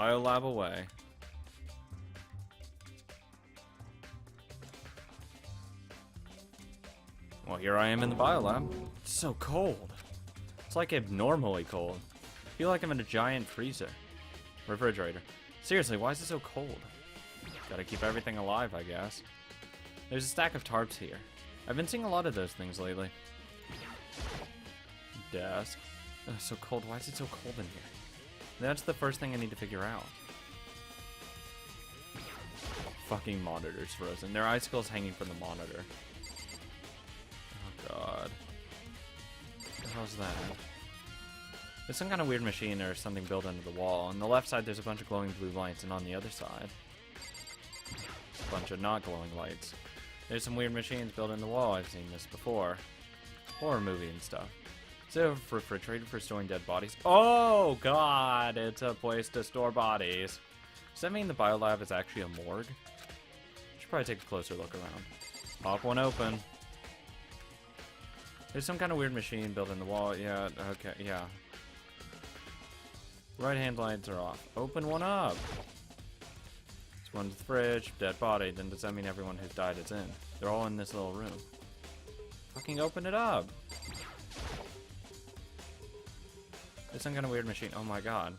Biolab away. Well, here I am in the biolab. It's so cold. It's like abnormally cold. I feel like I'm in a giant freezer. Refrigerator. Seriously, why is it so cold? Gotta keep everything alive, I guess. There's a stack of tarps here. I've been seeing a lot of those things lately. Desk. Oh, so cold. Why is it so cold in here? That's the first thing I need to figure out. Fucking monitor's frozen. There are icicles hanging from the monitor. Oh god. What the hell's that? There's some kind of weird machine or something built into the wall. On the left side there's a bunch of glowing blue lights, and on the other side a bunch of not glowing lights. There's some weird machines built in the wall. I've seen this before. Horror movie and stuff. Is it a refrigerator for storing dead bodies? Oh god, it's a place to store bodies. Does that mean the biolab is actually a morgue? Should probably take a closer look around. Pop one open. There's some kind of weird machine built in the wall. Yeah, okay, yeah. Right hand lights are off. Open one up. This one's the fridge, dead body. Then does that mean everyone who's died is in? They're all in this little room. Fucking open it up. There's some kind of weird machine. Oh my god.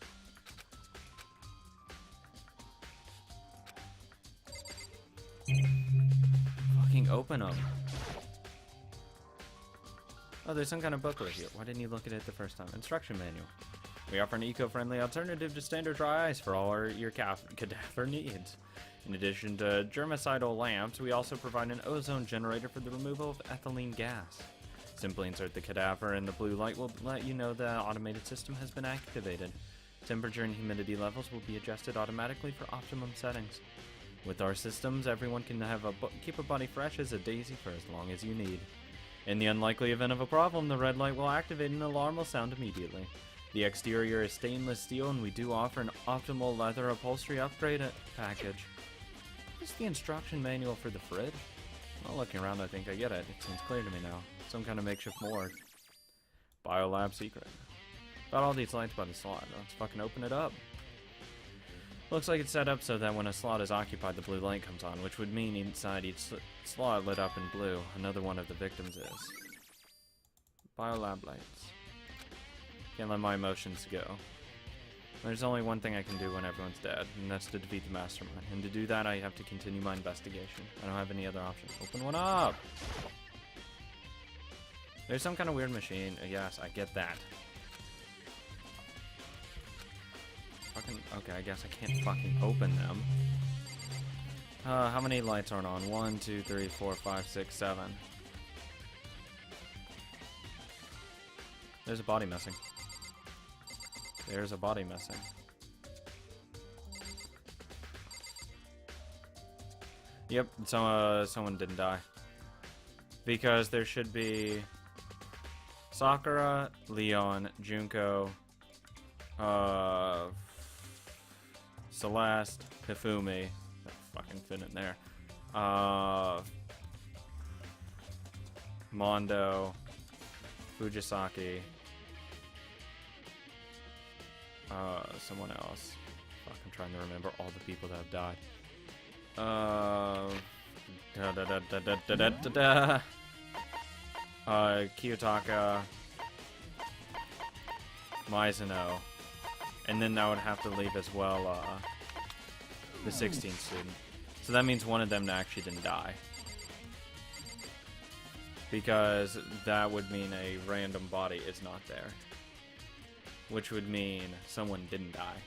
Fucking open them. Oh, there's some kind of booklet here. Why didn't you look at it the first time? Instruction manual. We offer an eco-friendly alternative to standard dry ice for all your cadaver needs. In addition to germicidal lamps, we also provide an ozone generator for the removal of ethylene gas. Simply insert the cadaver and the blue light will let you know the automated system has been activated. Temperature and humidity levels will be adjusted automatically for optimum settings. With our systems, everyone can keep a body fresh as a daisy for as long as you need. In the unlikely event of a problem, the red light will activate and an alarm will sound immediately. The exterior is stainless steel, and we do offer an optimal leather upholstery upgrade package. What's the instruction manual for the fridge? Well, looking around, I think I get it. It seems clear to me now. Some kind of makeshift morgue. Biolab secret. Got all these lights by the slot. Let's fucking open it up. Looks like it's set up so that when a slot is occupied, the blue light comes on, which would mean inside each slot lit up in blue. Another one of the victims is. Biolab lights. Can't let my emotions go. There's only one thing I can do when everyone's dead, and that's to defeat the mastermind. And to do that, I have to continue my investigation. I don't have any other options. Open one up! There's some kind of weird machine. Yes, I get that. Fucking, okay, I guess I can't fucking open them. How many lights aren't on? 1, 2, 3, 4, 5, 6, 7. There's a body missing. There's a body missing. Yep, someone didn't die. Because there should be Sakura, Leon, Junko, Celeste, Hifumi. That fucking fit in there. Mondo, Fujisaki. Someone else. Fuck, I'm trying to remember all the people that have died. Kiyotaka, Mizuno, and then that would have to leave as well, the 16th student. So that means one of them actually didn't die. Because that would mean a random body is not there. Which would mean someone didn't die.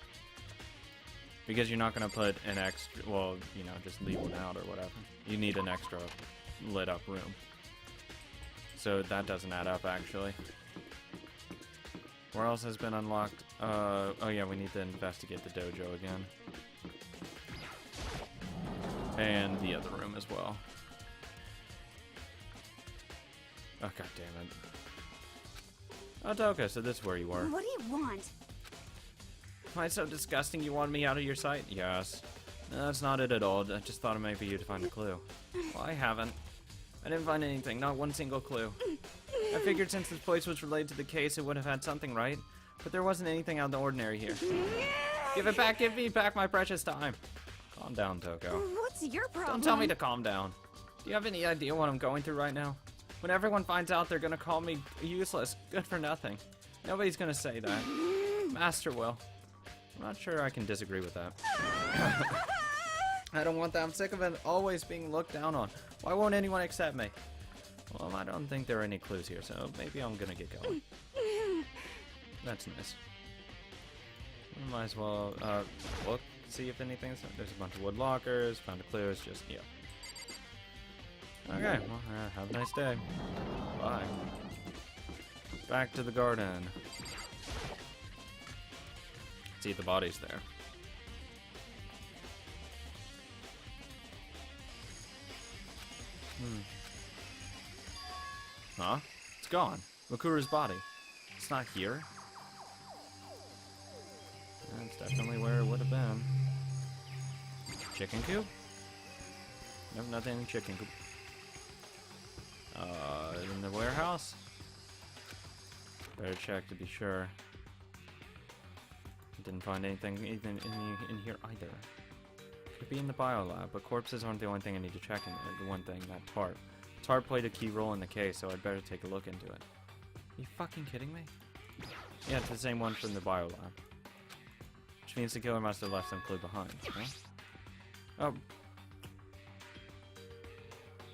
Because you're not going to put an extra, well, you know, just leave one out or whatever. You need an extra lit up room. So that doesn't add up, actually. Where else has been unlocked? Oh yeah, we need to investigate the dojo again. And the other room as well. Oh, god damn it. Oh, Toka, so this is where you were. What do you want? Am I so disgusting you want me out of your sight? Yes. No, that's not it at all. I just thought it might be you to find a clue. Well, I haven't. I didn't find anything, not one single clue. I figured since this place was related to the case, it would have had something, right? But there wasn't anything out of the ordinary here. Give it back, give me back my precious time. Calm down, Toko. What's your problem? Don't tell me to calm down. Do you have any idea what I'm going through right now? When everyone finds out, they're gonna call me useless, good for nothing. Nobody's gonna say that. Master will. I'm not sure I can disagree with that. I don't want that. I'm sick of it always being looked down on. Why won't anyone accept me? Well, I don't think there are any clues here, so maybe I'm gonna get going. That's nice. We might as well look, see if anything's... There's a bunch of wood lockers, found a clue, it's just, yeah. Okay, well, have a nice day. Bye. Back to the garden. See if the body's there. Huh? It's gone. Makuru's body. It's not here. That's definitely where it would have been. Chicken coop? Nope, nothing in chicken coop. In the warehouse? Better check to be sure. Didn't find anything even in here either. Could be in the biolab, but corpses aren't the only thing I need to check in there. The one thing, that tarp. Tarp played a key role in the case, so I'd better take a look into it. Are you fucking kidding me? Yeah, it's the same one from the biolab. Which means the killer must have left some clue behind, huh? Oh.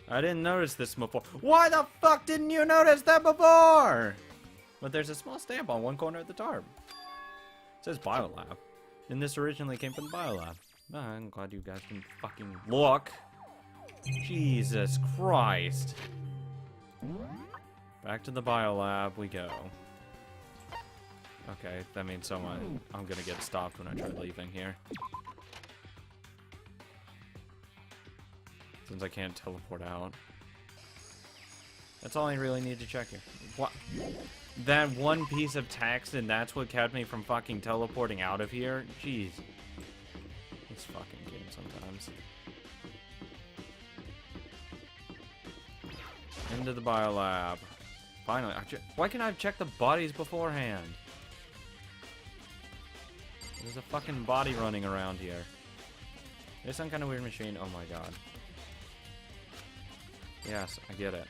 I didn't notice this before. Why the fuck didn't you notice that before? But there's a small stamp on one corner of the tarp. It says biolab. And this originally came from the biolab. Oh, I'm glad you guys can fucking look. Jesus Christ. Back to the biolab we go. Okay, that means I'm gonna get stopped when I try leaving here. Since I can't teleport out. That's all I really need to check here. What? That one piece of text and that's what kept me from fucking teleporting out of here? Jeez. This fucking game sometimes. Into the biolab. Finally. Why can't I check the bodies beforehand? There's a fucking body running around here. There's some kind of weird machine. Oh my god. Yes, I get it.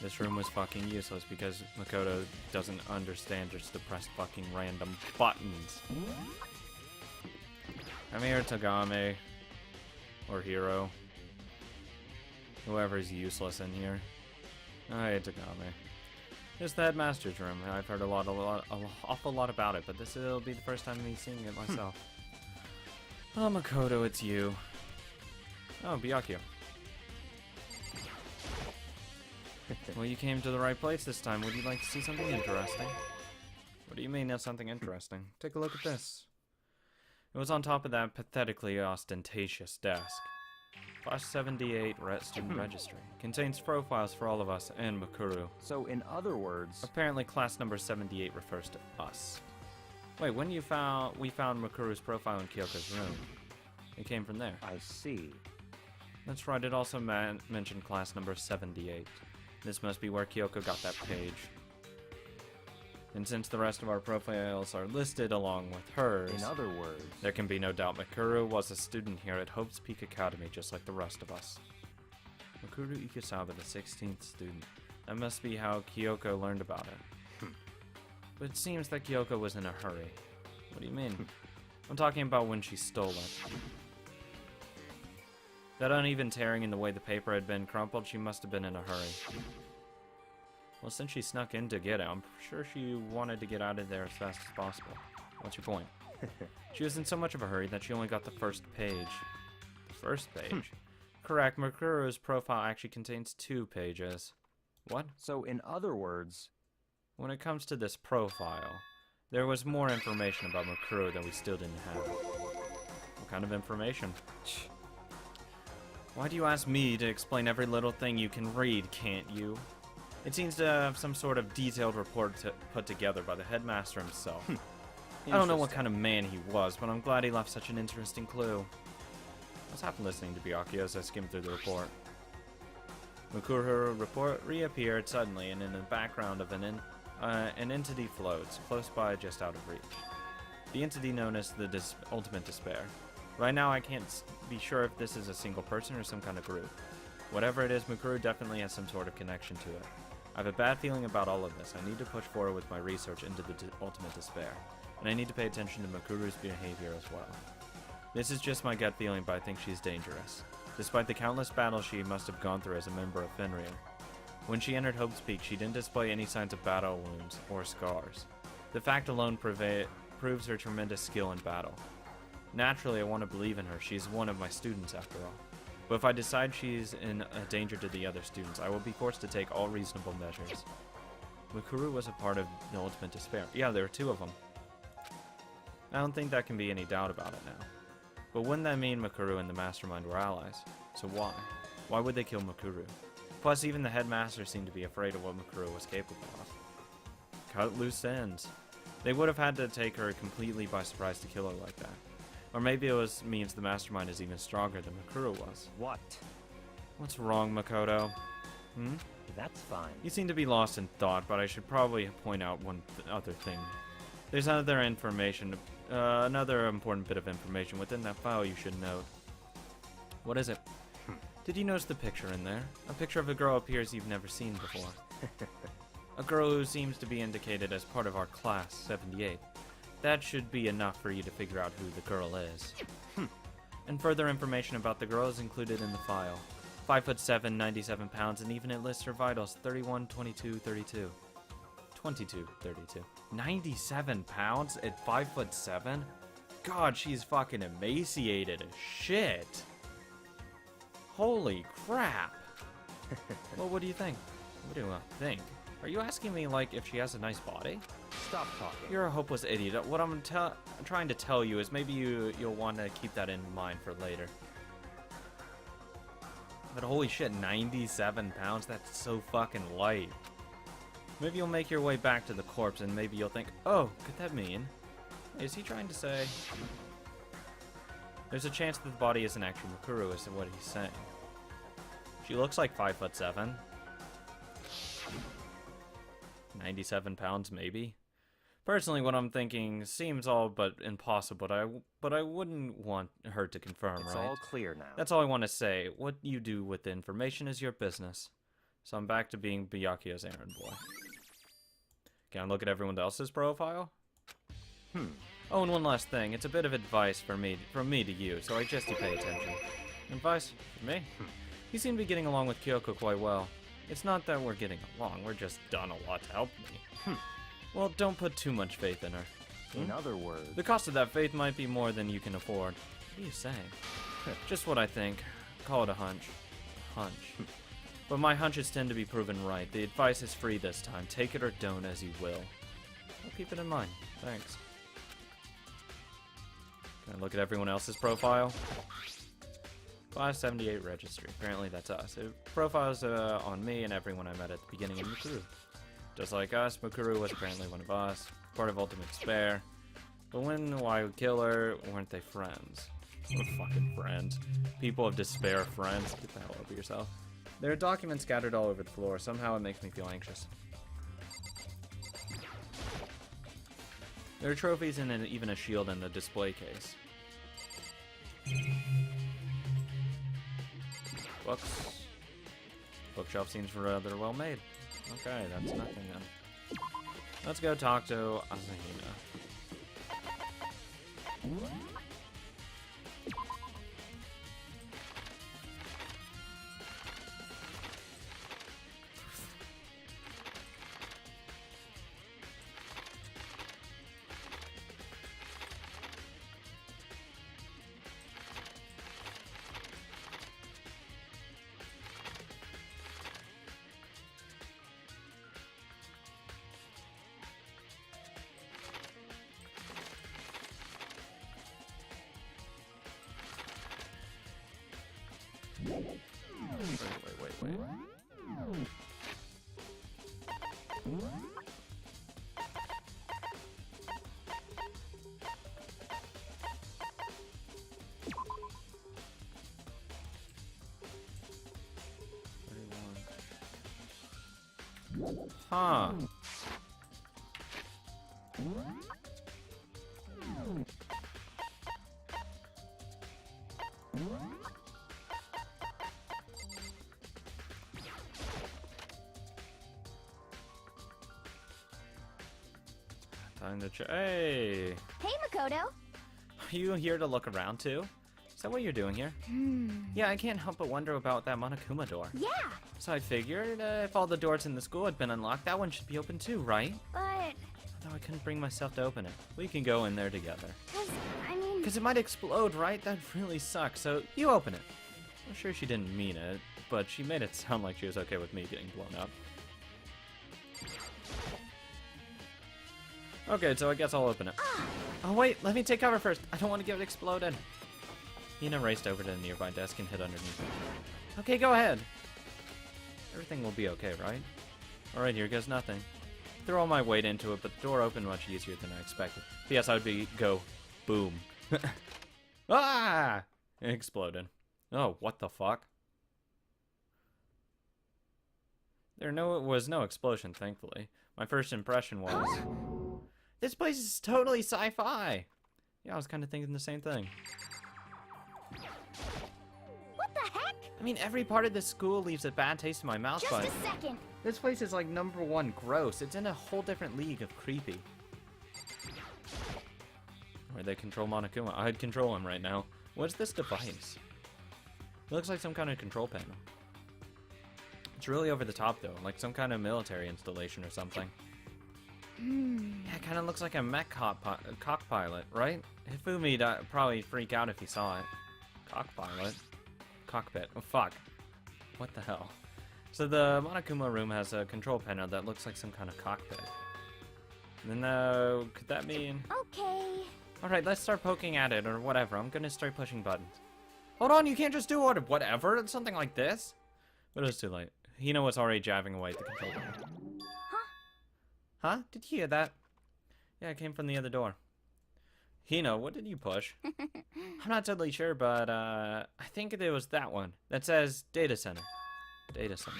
This room was fucking useless because Makoto doesn't understand just to press fucking random buttons. I'm here, Tagame. Or Hero. Whoever's useless in here. Hi, Tagame. It's the headmaster's room. I've heard an awful lot about it, but this will be the first time me seeing it myself. Oh, Makoto, it's you. Oh, Byakuya. Well, you came to the right place this time. Would you like to see something interesting? What do you mean there's something interesting? Take a look at this. It was on top of that pathetically ostentatious desk. Class 78 student registry. Contains profiles for all of us and Makuru. So, in other words... Apparently, class number 78 refers to us. Wait, when we found Makuru's profile in Kyoko's room, it came from there. I see. That's right, it also mentioned class number 78. This must be where Kyoko got that page. And since the rest of our profiles are listed along with hers, in other words, there can be no doubt Makuru was a student here at Hope's Peak Academy just like the rest of us. Makuru Ikusawa, the 16th student. That must be how Kyoko learned about it. But it seems that Kyoko was in a hurry. What do you mean? I'm talking about when she stole it. That uneven tearing in the way the paper had been crumpled, she must have been in a hurry. Well, since she snuck in to get it, I'm sure she wanted to get out of there as fast as possible. What's your point? She was in so much of a hurry that she only got the first page. The first page? Correct, Makuru's profile actually contains 2 pages. What? So, in other words... When it comes to this profile, there was more information about Makuru than we still didn't have. What kind of information? Why do you ask me to explain every little thing you can read, can't you? It seems to have some sort of detailed report put together by the headmaster himself. I don't know what kind of man he was, but I'm glad he left such an interesting clue. I was half listening to Byakuya as I skimmed through the report. Makuru's report reappeared suddenly, and in the background of an entity floats, close by, just out of reach. the entity known as the Ultimate Despair. Right now, I can't be sure if this is a single person or some kind of group. Whatever it is, Mukuru definitely has some sort of connection to it. I have a bad feeling about all of this. I need to push forward with my research into the Ultimate Despair, and I need to pay attention to Mukuru's behavior as well. This is just my gut feeling, but I think she's dangerous, despite the countless battles she must have gone through as a member of Fenrir. When she entered Hope's Peak, she didn't display any signs of battle wounds or scars. The fact alone proves her tremendous skill in battle. Naturally, I want to believe in her. She's one of my students, after all. But if I decide she's in a danger to the other students, I will be forced to take all reasonable measures. Mukuru was a part of the Ultimate Despair. Yeah, there were two of them. I don't think that can be any doubt about it now. But wouldn't that mean Mukuru and the Mastermind were allies? So why? Why would they kill Mukuru? Plus, even the headmaster seemed to be afraid of what Mukuru was capable of. Cut loose ends. They would have had to take her completely by surprise to kill her like that. Or maybe it means the Mastermind is even stronger than Mukuru was. What? What's wrong, Makoto? Hmm? That's fine. You seem to be lost in thought, but I should probably point out one other thing. There's another important bit of information within that file you should note. What is it? Did you notice the picture in there? A picture of a girl appears you've never seen before. A girl who seems to be indicated as part of our class, 78. That should be enough for you to figure out who the girl is. And further information about the girl is included in the file. 5'7", 97 pounds, and even it lists her vitals, 31, 22, 32. 22, 32. 97 pounds at 5'7"? God, she's fucking emaciated as shit. Holy crap. Well, what do you think? What do I think? Are you asking me, like, if she has a nice body? Stop talking. You're a hopeless idiot. What I'm trying to tell you is maybe you'll want to keep that in mind for later. But holy shit, 97 pounds? That's so fucking light. Maybe you'll make your way back to the corpse and maybe you'll think, oh, could that mean? Is he trying to say? There's a chance that the body isn't actually Mukuru, is what he's saying. She looks like 5'7". 97 pounds, maybe. Personally, what I'm thinking seems all but impossible, but I wouldn't want her to confirm, It's right? all clear now. That's all I want to say. What you do with the information is your business. So I'm back to being Byakuya's errand boy. Can I look at everyone else's profile? Oh, and one last thing. It's a bit of advice from me to you, so I suggest you pay attention. Advice? For me? You seem to be getting along with Kyoko quite well. It's not that we're getting along, we're just done a lot to help me. Well, don't put too much faith in her. In other words, The cost of that faith might be more than you can afford. What are you saying? Just what I think. Call it a hunch. Hunch. But my hunches tend to be proven right. The advice is free this time. Take it or don't as you will. I'll keep it in mind. Thanks. Can I look at everyone else's profile? 578 registry. Apparently that's us. It profiles on me and everyone I met at the beginning of Mukuru. Just like us, Mukuru was apparently one of us, part of Ultimate Despair. But why would kill her? Weren't they friends? We're fucking friends. People of despair friends. Get the hell over yourself. There are documents scattered all over the floor. Somehow it makes me feel anxious. There are trophies and even a shield in the display case. Books. Bookshelf seems rather well made. Okay, that's nothing then. Let's go talk to Asahina. Wait. Huh. Time to check. Hey! Hey, Makoto. Are you here to look around too? Is that what you're doing here? Yeah, I can't help but wonder about that Monokuma door. Yeah, So I figured if all the doors in the school had been unlocked, that one should be open too, right? but... Though I couldn't bring myself to open it. We can go in there together. I mean... Because it might explode, right? That'd really suck. So you open it. I'm sure she didn't mean it, but she made it sound like she was okay with me getting blown up. Okay, so I guess I'll open it. Oh wait, let me take cover first. I don't want to get it exploded. Hina raced over to the nearby desk and hid underneath it. Okay, go ahead. Everything will be okay, right? Alright, here goes nothing. Threw all my weight into it, but the door opened much easier than I expected. P.S. I would go boom. Ah! It exploded. Oh, what the fuck? There was no explosion, thankfully. My first impression was... This place is totally sci-fi! Yeah, I was kind of thinking the same thing. What the heck? I mean, every part of this school leaves a bad taste in my mouth, Just but... a second. This place is like #1 gross. It's in a whole different league of creepy. Where they control Monokuma. I'd control him right now. What's this device? It looks like some kind of control panel. It's really over the top though, like some kind of military installation or something. Yeah, it kind of looks like a mech cockpilot, right? Hifumi'd probably freak out if he saw it. Cockpilot? Cockpit. Oh, fuck. What the hell? So the Monokuma room has a control panel that looks like some kind of cockpit. And then, could that mean... Okay. Alright, let's start poking at it, or whatever. I'm gonna start pushing buttons. Hold on, you can't just do whatever. It's something like this. But it was too late. Hina was already jabbing away at the control panel. Huh? Did you hear that? Yeah, it came from the other door. Hina, what did you push? I'm not totally sure, but I think it was that one. That says Data Center. Data Center.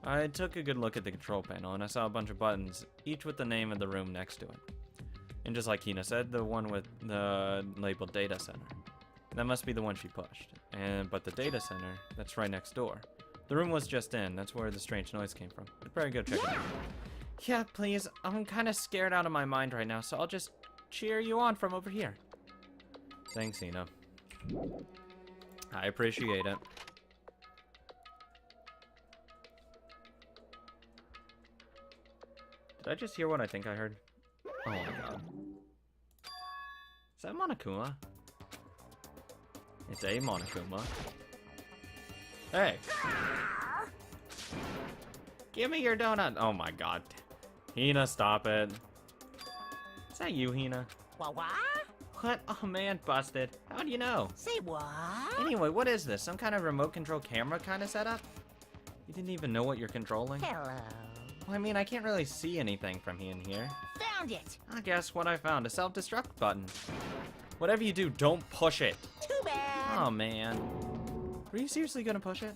I took a good look at the control panel, and I saw a bunch of buttons, each with the name of the room next to it. And just like Hina said, the one with the labeled Data Center. That must be the one she pushed. But the Data Center, that's right next door. The room was just in. That's where the strange noise came from. I'd probably go check it out. Yeah, please. I'm kind of scared out of my mind right now, so I'll just cheer you on from over here. Thanks, Hina. I appreciate it. Did I just hear what I think I heard? Oh my god. Is that Monokuma? It's a Monokuma. Hey! Give me your donut! Oh my god. Hina, stop it. Is that you, Hina? What? What? Oh man, busted. How do you know? Say what? Anyway, what is this? Some kind of remote control camera kind of setup? You didn't even know what you're controlling? Hello. Well, I mean, I can't really see anything from in here. Found it. I guess what I found, a self-destruct button. Whatever you do, don't push it. Too bad. Oh man. Were you seriously gonna push it?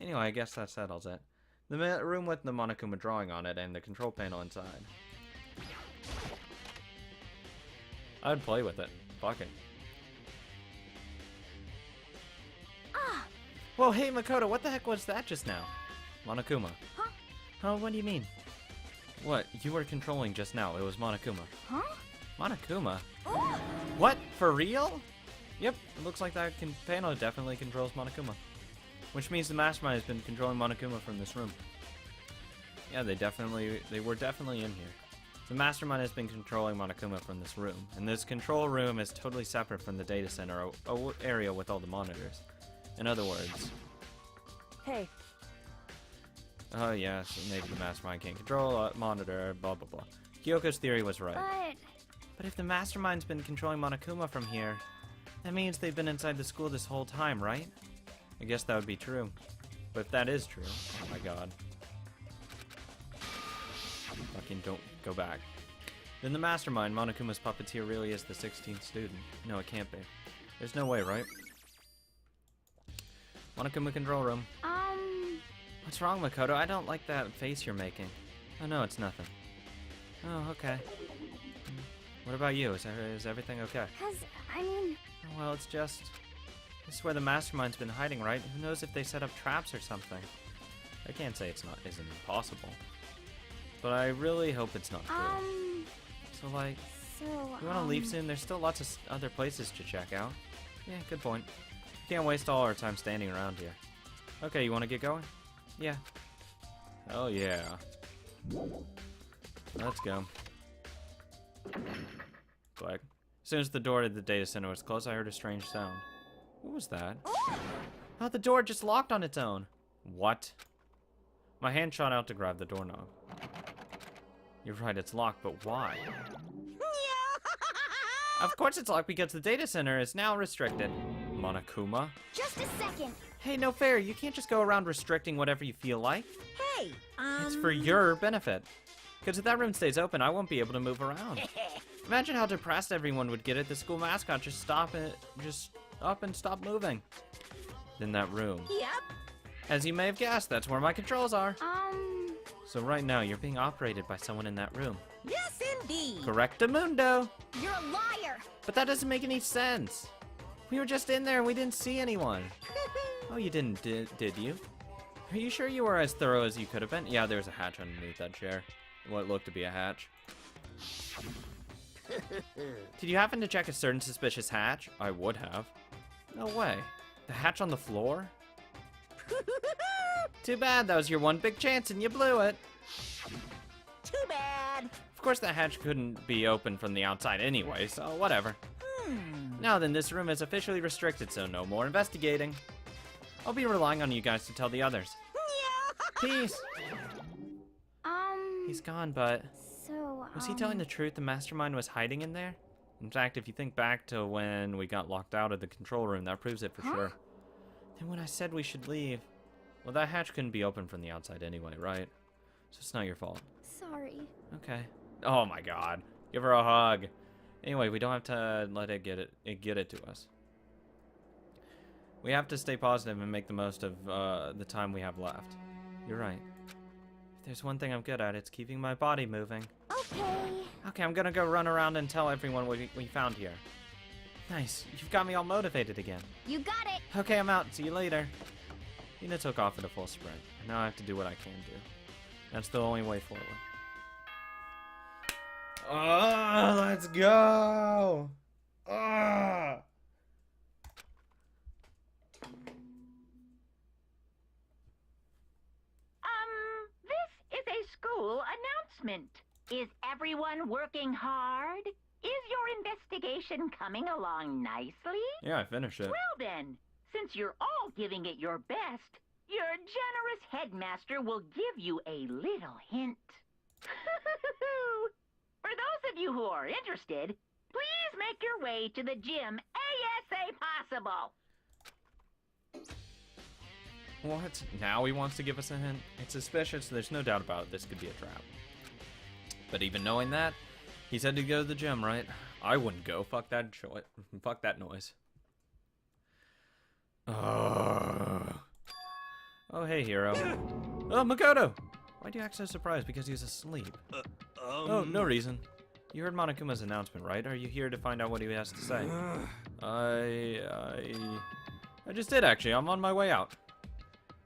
Anyway, I guess that settles it. The room with the Monokuma drawing on it and the control panel inside. I'd play with it. Fuck it. Ah. Whoa, hey Makoto, what the heck was that just now? Monokuma. Huh? Huh, what do you mean? What? You were controlling just now. It was Monokuma. Huh? Monokuma? Oh. What? For real? Yep, it looks like that panel definitely controls Monokuma. Which means the Mastermind has been controlling Monokuma from this room. Yeah, they were definitely in here. The Mastermind has been controlling Monokuma from this room. And this control room is totally separate from the data center, a area with all the monitors. In other words... Hey. Oh yeah, so maybe the Mastermind can't control a monitor, blah blah blah. Kyoko's theory was right. But if the Mastermind's been controlling Monokuma from here, that means they've been inside the school this whole time, right? I guess that would be true. But if that is true, oh my god. Fucking don't go back. Then the Mastermind, Monokuma's puppeteer, really is the 16th student. No, it can't be. There's no way, right? Monokuma control room. What's wrong, Makoto? I don't like that face you're making. Oh no, it's nothing. Oh, okay. What about you? Is everything okay? Cause, I mean, Well, it's just... This is where the mastermind's been hiding, right? Who knows if they set up traps or something? I can't say isn't impossible. But I really hope it's not true. So, like, so, you want to leave soon? There's still lots of other places to check out. Yeah, good point. Can't waste all our time standing around here. Okay, you want to get going? Yeah. Oh, yeah. Let's go. Click. As soon as the door to the data center was closed, I heard a strange sound. What was that? Oh, the door just locked on its own. What? My hand shot out to grab the doorknob. You're right, it's locked, but why? Of course it's locked because the data center is now restricted. Monokuma? just a second. Hey, no fair. You can't just go around restricting whatever you feel like. Hey, It's for your benefit. Because if that room stays open, I won't be able to move around. Imagine how depressed everyone would get if the school mascot just up and stop moving. In that room. Yep. As you may have guessed, that's where my controls are. So, So right now, you're being operated by someone in that room. Yes, indeed. Correctamundo. you're a liar. But that doesn't make any sense. We were just in there and we didn't see anyone. Oh, you didn't, did you? Are you sure you were as thorough as you could have been? Yeah, there's a hatch underneath that chair. What looked to be a hatch. Did you happen to check a certain suspicious hatch? I would have. No way. The hatch on the floor? Too bad, that was your one big chance and you blew it. Too bad. Of course that hatch couldn't be open from the outside anyway, so whatever. Now then, this room is officially restricted, so no more investigating. I'll be relying on you guys to tell the others. Peace! He's gone, but... So, Was he telling the truth? The mastermind was hiding in there? In fact, if you think back to when we got locked out of the control room, that proves it for sure. Then when I said we should leave... Well, that hatch couldn't be open from the outside anyway, right? So it's not your fault. sorry. Okay. Oh my god. Give her a hug. Anyway, we don't have to let it get it to us. We have to stay positive and make the most of the time we have left. You're right. If there's one thing I'm good at, it's keeping my body moving. Okay. Okay, I'm gonna go run around and tell everyone what we found here. Nice. You've got me all motivated again. You got it. Okay, I'm out. See you later. Ina took off at a full sprint. Now I have to do what I can do. That's the only way forward. Oh, let's go! Ah! This is a school announcement. Is everyone working hard? Is your investigation coming along nicely? Yeah, I finished it. Well then, since you're all giving it your best, your generous headmaster will give you a little hint. For those of you who are interested, please make your way to the gym ASA possible. What? Now he wants to give us a hint? It's suspicious. There's no doubt about it. This could be a trap. But even knowing that, he said to go to the gym, right? I wouldn't go. Fuck that fuck that noise. Oh, hey, hero. Oh, Makoto! Why do you act so surprised? Because he's asleep. Oh, no reason. You heard Monokuma's announcement, right? Are you here to find out what he has to say? I just did, actually. I'm on my way out.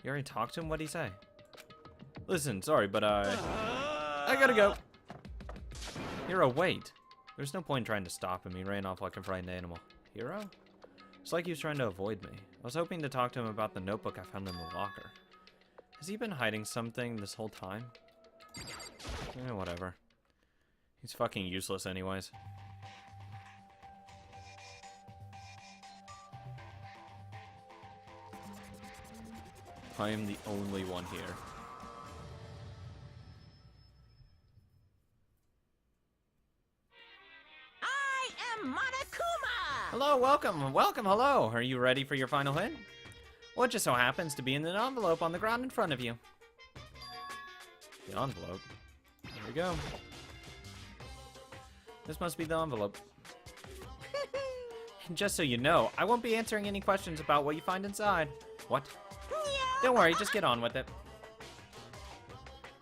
You already talked to him? What'd he say? Listen, sorry, but I gotta go. Hero, wait. There's no point in trying to stop him. He ran off like a frightened animal. Hero? It's like he was trying to avoid me. I was hoping to talk to him about the notebook I found in the locker. Has he been hiding something this whole time? Whatever. He's fucking useless anyways. I am the only one here. I am Monokuma! Hello, welcome, hello. Are you ready for your final hit? Well, it just so happens to be in an envelope on the ground in front of you. The envelope? There we go. This must be the envelope. And just so you know, I won't be answering any questions about what you find inside. What? Don't worry, just get on with it.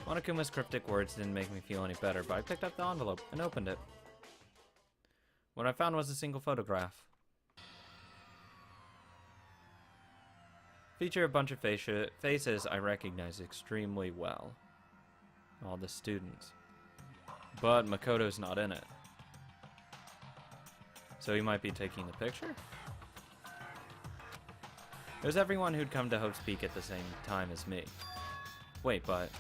Monokuma's cryptic words didn't make me feel any better, but I picked up the envelope and opened it. What I found was a single photograph. Feature a bunch of faces I recognize extremely well. All the students. But Makoto's not in it. So he might be taking the picture? It was everyone who'd come to Hope's Peak at the same time as me. Wait, but...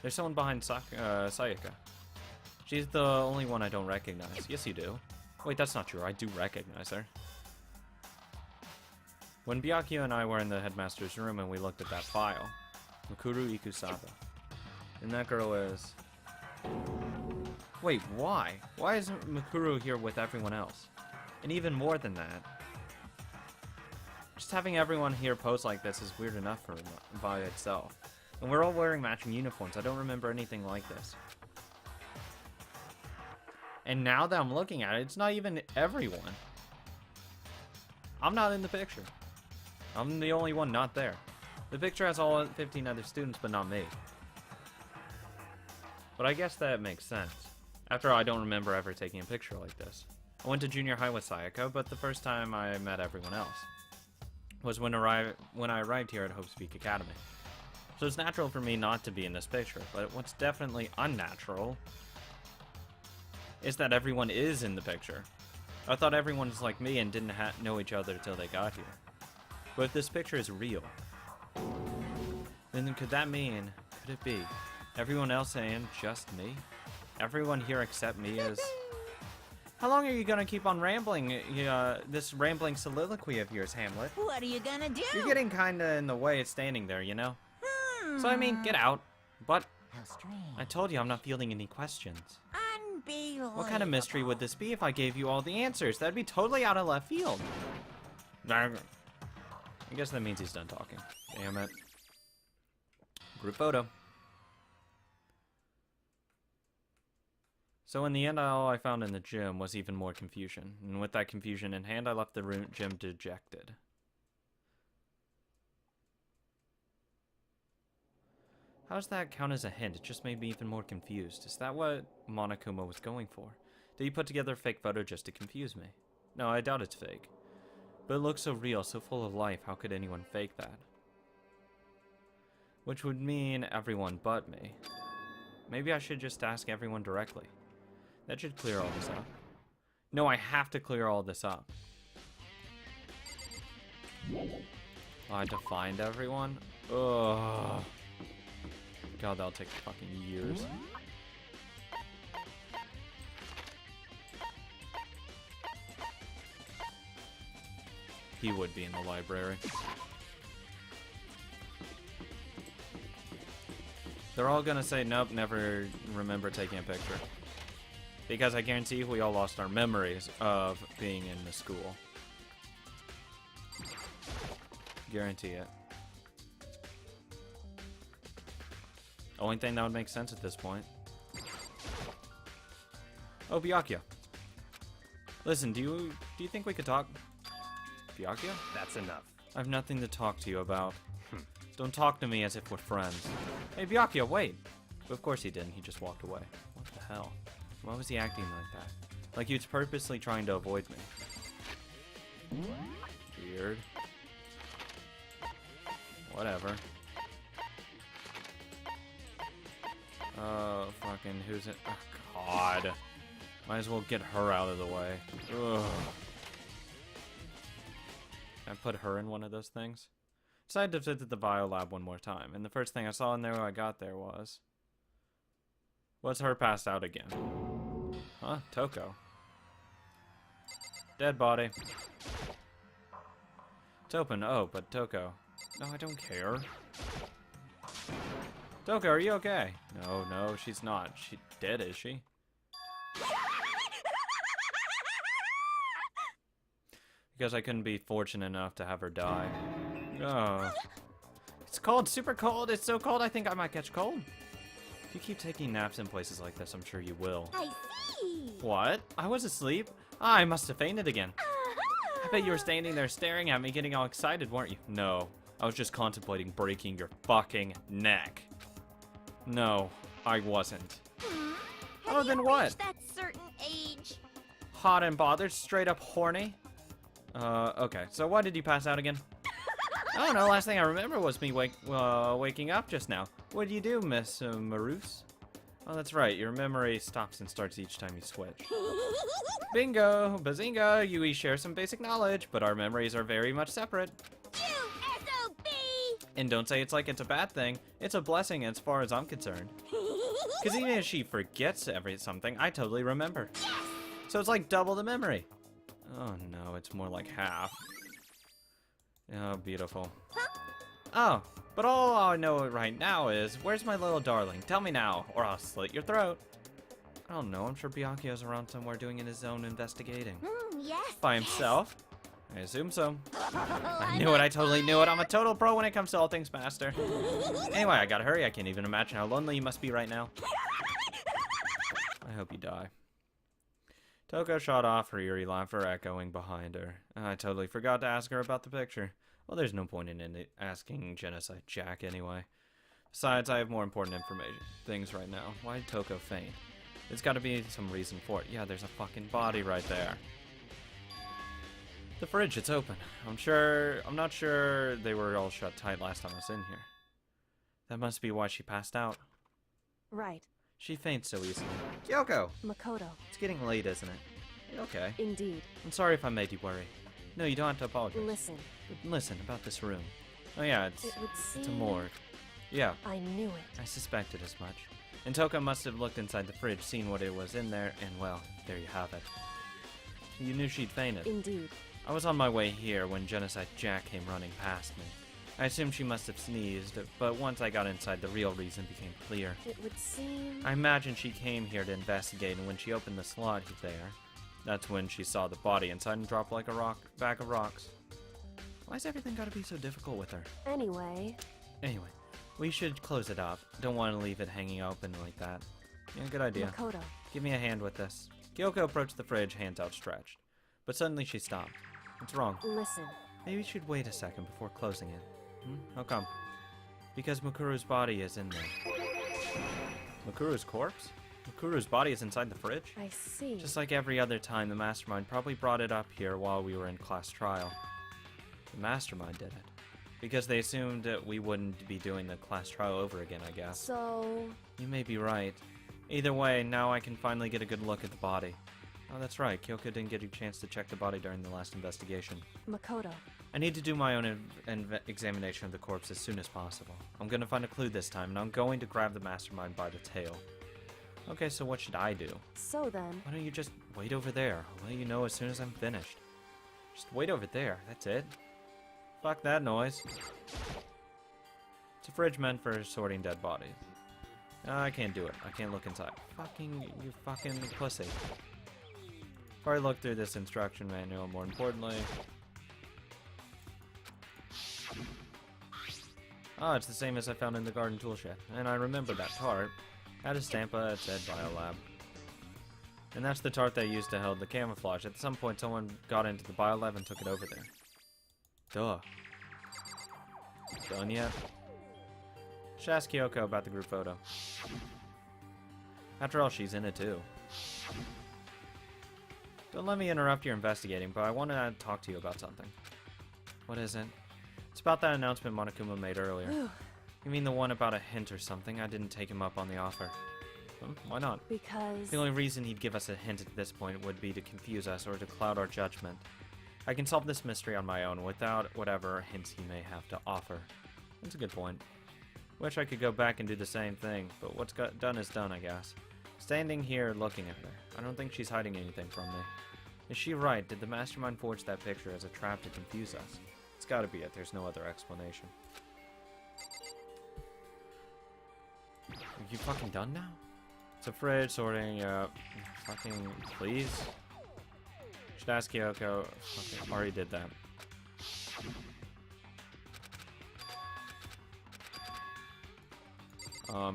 there's someone behind Sayaka. She's the only one I don't recognize. Yes, you do. Wait, that's not true. I do recognize her. When Byakuya and I were in the headmaster's room and we looked at that file, Mukuru Ikusaba. And that girl is... Wait, why? Why isn't Mukuru here with everyone else? And even more than that, just having everyone here pose like this is weird enough by itself. And we're all wearing matching uniforms. I don't remember anything like this. And now that I'm looking at it, it's not even everyone. I'm not in the picture. I'm the only one not there. The picture has all 15 other students, but not me. But I guess that makes sense. After all, I don't remember ever taking a picture like this. I went to junior high with Sayaka, but the first time I met everyone else was when I arrived here at Hope's Peak Academy. So it's natural for me not to be in this picture, but what's definitely unnatural is that everyone is in the picture. I thought everyone's like me and didn't know each other till they got here. But if this picture is real, then could that mean, could it be, everyone else and just me? Everyone here except me is... How long are you gonna keep on rambling, this rambling soliloquy of yours, Hamlet? What are you gonna do? You're getting kinda in the way of standing there, you know? So I mean, get out. But How strange. I told you I'm not fielding any questions. Unbelievable. What kind of mystery would this be if I gave you all the answers? That'd be totally out of left field. I guess that means he's done talking. Damn it. Group photo. So in the end, all I found in the gym was even more confusion. And with that confusion in hand, I left the gym dejected. How does that count as a hint? It just made me even more confused. Is that what Monokuma was going for? Did he put together a fake photo just to confuse me? No, I doubt it's fake. But it looks so real, so full of life, how could anyone fake that? Which would mean everyone but me. Maybe I should just ask everyone directly. That should clear all this up. No, I have to clear all this up. I had to find everyone? Ugh. God, that'll take fucking years. He would be in the library. They're all gonna say, nope, never remember taking a picture. Because I guarantee we all lost our memories of being in the school. Guarantee it. Only thing that would make sense at this point. Oh, Byakuya. Listen, do you think we could talk? Byakuya? That's enough. I have nothing to talk to you about. Don't talk to me as if we're friends. Hey, Byakuya, wait! But of course he didn't, he just walked away. What the hell? Why was he acting like that? Like he was purposely trying to avoid me. Weird. Whatever. Oh, fucking, who's it? Oh, God. Might as well get her out of the way. Ugh. Can I put her in one of those things? Decided to visit the bio lab one more time, and the first thing I saw in there when I got there was her passed out again. Huh? Toko. Dead body. It's open. Oh, but Toko. No, I don't care. Toko, are you okay? No, no, she's not. She dead, is she? Because I couldn't be fortunate enough to have her die. Oh. It's cold, super cold. It's so cold I think I might catch cold. If you keep taking naps in places like this, I'm sure you will. I see. What? I was asleep? Ah, I must have fainted again. I bet you were standing there staring at me getting all excited, weren't you? No, I was just contemplating breaking your fucking neck. No, I wasn't. Oh, then what? That certain age. hot and bothered, straight up horny. Okay, so why did you pass out again? Oh no, last thing I remember was me waking up just now. What do you do, Miss Maroose? Oh, that's right, your memory stops and starts each time you switch. Bingo! Bazinga! You each share some basic knowledge, but our memories are very much separate. SOB! And don't say it's like it's a bad thing. It's a blessing as far as I'm concerned. Because even if she forgets something, I totally remember. So it's like double the memory. Oh no, it's more like half. Oh, beautiful. Oh, but all I know right now is, where's my little darling? Tell me now, or I'll slit your throat. I don't know, I'm sure Byakuya's around somewhere doing his own investigating. Yes. By himself? I assume so. I knew it, I totally knew it. I'm a total pro when it comes to all things master. Anyway, I gotta hurry. I can't even imagine how lonely you must be right now. I hope you die. Toko shot off, her eerie laughter echoing behind her. I totally forgot to ask her about the picture. Well, there's no point in asking Genocide Jack anyway. Besides, I have more important things right now. Why did Toko faint? There's gotta be some reason for it. Yeah, there's a fucking body right there. The fridge, it's open. I'm not sure they were all shut tight last time I was in here. That must be why she passed out. Right. She faints so easily. Kyoko! Makoto. It's getting late, isn't it? You okay? Indeed. I'm sorry if I made you worry. No, you don't have to apologize. Listen. But listen, about this room. Oh yeah, It would seem... it's a morgue. Yeah, I knew it. I suspected as much. And Toko must have looked inside the fridge, seen what it was in there, and well, there you have it. You knew she'd fainted. Indeed. I was on my way here when Genocide Jack came running past me. I assumed she must have sneezed, but once I got inside, the real reason became clear. It would seem... I imagine she came here to investigate, and when she opened the slot there, that's when she saw the body inside and dropped like a bag of rocks. Why's everything gotta be so difficult with her? Anyway, we should close it up. Don't want to leave it hanging open like that. Yeah, good idea. Makoto. Give me a hand with this. Kyoko approached the fridge, hands outstretched. But suddenly she stopped. What's wrong? Listen. Maybe we should wait a second before closing it. How come? Because Mukuru's body is in there. Mukuru's corpse? Mukuru's body is inside the fridge? I see. Just like every other time, the Mastermind probably brought it up here while we were in class trial. The Mastermind did it. Because they assumed that we wouldn't be doing the class trial over again, I guess. So... You may be right. Either way, now I can finally get a good look at the body. Oh, that's right. Kyoko didn't get a chance to check the body during the last investigation. Makoto. I need to do my own examination of the corpse as soon as possible. I'm gonna find a clue this time, and I'm going to grab the Mastermind by the tail. Okay, so what should I do? So then... Why don't you just wait over there? I'll let you know as soon as I'm finished. Just wait over there. That's it. Fuck that noise. It's a fridge meant for sorting dead bodies. I can't do it. I can't look inside. You fucking pussy. Probably look through this instruction manual, more importantly. Oh, it's the same as I found in the garden tool shed. And I remember that tart. Had a stampa, it said Biolab. And that's the tart they used to hold the camouflage. At some point, someone got into the Biolab and took it over there. Duh. Done yet? Should ask Kyoko about the group photo. After all, she's in it too. Don't let me interrupt your investigating, but I want to talk to you about something. What is it? It's about that announcement Monokuma made earlier. You mean the one about a hint or something? I didn't take him up on the offer. Why not? Because... The only reason he'd give us a hint at this point would be to confuse us or to cloud our judgment. I can solve this mystery on my own without whatever hints he may have to offer. That's a good point. Wish I could go back and do the same thing, but what's done is done, I guess. Standing here looking at her, I don't think she's hiding anything from me. Is she right? Did the Mastermind forge that picture as a trap to confuse us? It's gotta be it. There's no other explanation. Are you fucking done now? It's a fridge sorting, fucking please? Should ask Kyoko. Okay, already did that.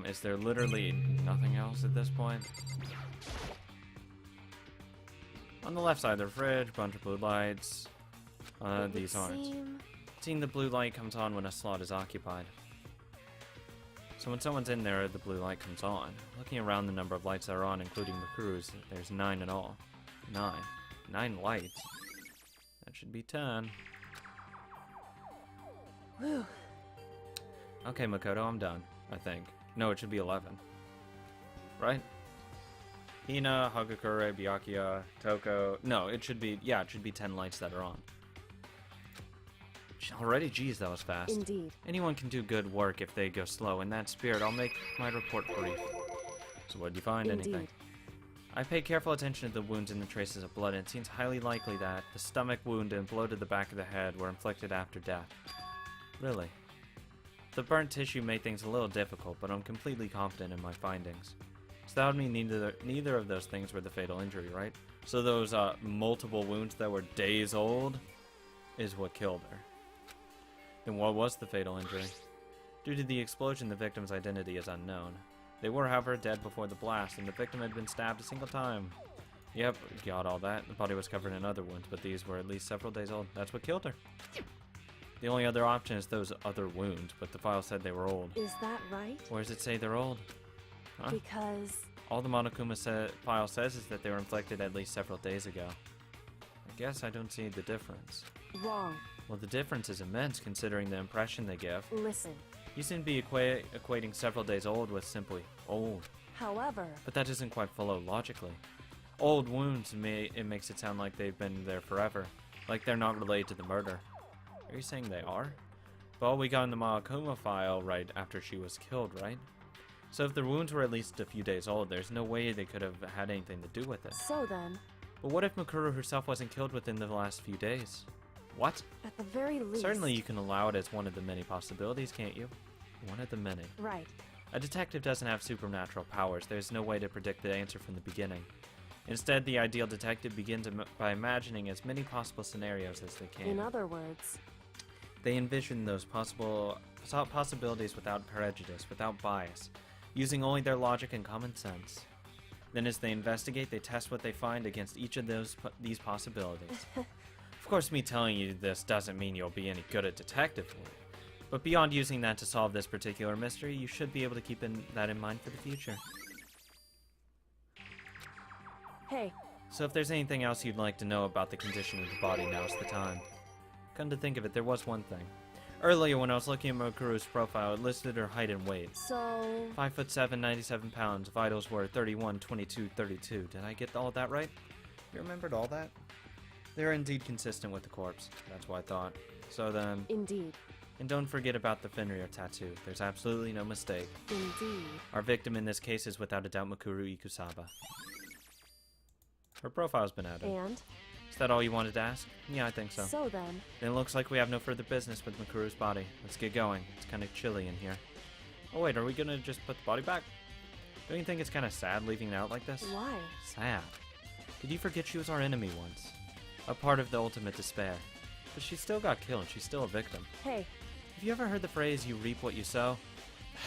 Is there literally nothing else at this point? On the left side of the fridge, bunch of blue lights. These aren't. Seeing the blue light comes on when a slot is occupied. So when someone's in there, the blue light comes on. Looking around the number of lights that are on, including Makuru's, there's 9 in all. 9. 9 lights. That should be 10. Whew. Okay, Makoto, I'm done, I think. No, it should be 11. Right? Hina, Hagakure, Byakuya, Toko. No, it should be, yeah, it should be 10 lights that are on. Already, geez, that was fast. Indeed. Anyone can do good work if they go slow. In that spirit, I'll make my report brief. So what did you find? Indeed. Anything? I paid careful attention to the wounds and the traces of blood, and it seems highly likely that the stomach wound and blow to the back of the head were inflicted after death. Really? The burnt tissue made things a little difficult, but I'm completely confident in my findings. So that would mean neither of those things were the fatal injury, right? So those multiple wounds that were days old is what killed her. Then what was the fatal injury? Due to the explosion, the victim's identity is unknown. They were, however, dead before the blast, and the victim had been stabbed a single time. Yep, got all that. The body was covered in other wounds, but these were at least several days old. That's what killed her. The only other option is those other wounds, but the file said they were old. Is that right? Where does it say they're old? Huh? Because... All the Monokuma file says is that they were inflicted at least several days ago. I guess I don't see the difference. Wrong. Well, the difference is immense considering the impression they give. Listen. You seem to be equating several days old with simply old. However... But that doesn't quite follow logically. Old wounds, it makes it sound like they've been there forever. Like they're not related to the murder. Are you saying they are? Well, we got in the Monokuma file right after she was killed, right? So if the wounds were at least a few days old, there's no way they could have had anything to do with it. So then... But what if Mikuru herself wasn't killed within the last few days? What? At the very least... Certainly you can allow it as one of the many possibilities, can't you? One of the many. Right. A detective doesn't have supernatural powers. There's no way to predict the answer from the beginning. Instead, the ideal detective begins by imagining as many possible scenarios as they can. In other words... They envision those possibilities without prejudice, without bias, using only their logic and common sense. Then as they investigate, they test what they find against each of these possibilities. Of course, me telling you this doesn't mean you'll be any good at detective work. But beyond using that to solve this particular mystery, you should be able to keep that in mind for the future. Hey. So if there's anything else you'd like to know about the condition of the body, now's the time. Come to think of it, there was one thing. Earlier when I was looking at Makuru's profile, it listed her height and weight. So... 5'7", 97 pounds. Vitals were 31, 22, 32. Did I get all that right? You remembered all that? They're indeed consistent with the corpse. That's what I thought. So then... Indeed. And don't forget about the Fenrir tattoo. There's absolutely no mistake. Indeed. Our victim in this case is without a doubt Mikuru Ikusaba. Her profile's been added. And? Is that all you wanted to ask? Yeah, I think so. So then... Then it looks like we have no further business with Makuru's body. Let's get going. It's kind of chilly in here. Oh wait, are we gonna just put the body back? Don't you think it's kind of sad leaving it out like this? Why? Sad. Did you forget she was our enemy once? A part of the ultimate despair. But she still got killed. She's still a victim. Hey. Have you ever heard the phrase, you reap what you sow?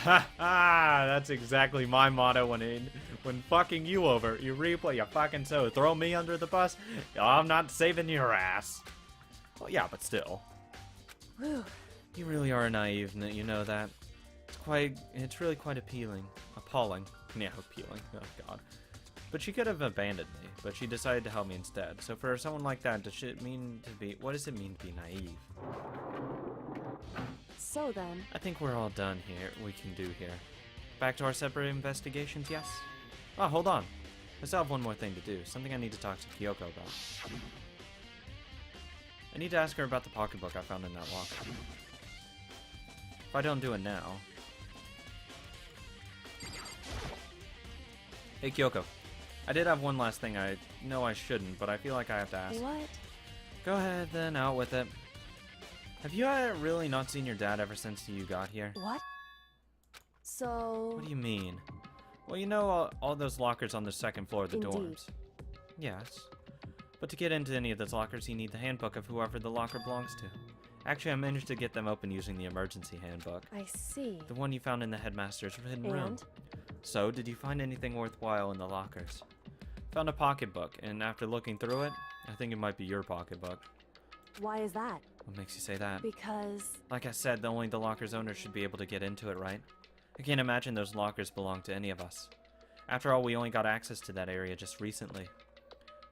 Ha ha! That's exactly my motto when fucking you over. You reap what you fucking sow. Throw me under the bus? I'm not saving your ass. Well, yeah, but still. Whew. You really are naive, you know that. It's really quite appalling. Yeah, appealing. Oh, God. But she could have abandoned me, but she decided to help me instead. So for someone like that, what does it mean to be naive? So then... I think we're all done here. We can do here. Back to our separate investigations, yes? Oh, hold on. I still have one more thing to do. Something I need to talk to Kyoko about. I need to ask her about the pocketbook I found in that locker. If I don't do it now... Hey, Kyoko. I did have one last thing. I know I shouldn't, but I feel like I have to ask. What? Go ahead, then. Out with it. Have you really not seen your dad ever since you got here? What? So... What do you mean? Well, you know all those lockers on the second floor of the Indeed. dorms. Yes. But to get into any of those lockers, you need the handbook of whoever the locker belongs to. Actually, I managed to get them open using the emergency handbook. I see. The one you found in the headmaster's hidden room. And? So, did you find anything worthwhile in the lockers? Found a pocketbook, and after looking through it, I think it might be your pocketbook. Why is that? What makes you say that? Because... Like I said, only the locker's owner should be able to get into it, right? I can't imagine those lockers belong to any of us. After all, we only got access to that area just recently.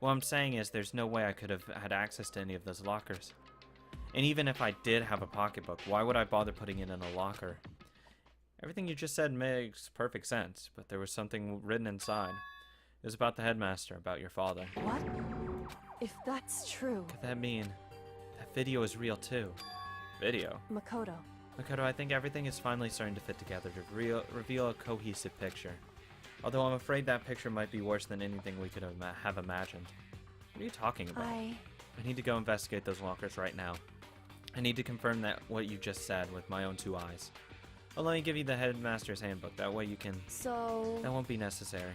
What I'm saying is there's no way I could have had access to any of those lockers. And even if I did have a pocketbook, why would I bother putting it in a locker? Everything you just said makes perfect sense, but there was something written inside. It was about the headmaster, about your father. What? If that's true, Could that mean that video is real too? Video? Makoto. Makoto, I think everything is finally starting to fit together to reveal a cohesive picture. Although I'm afraid that picture might be worse than anything we could have imagined. What are you talking about? I need to go investigate those lockers right now. I need to confirm that what you just said with my own 2 eyes. Oh, let me give you the headmaster's handbook. That way you can... So... That won't be necessary.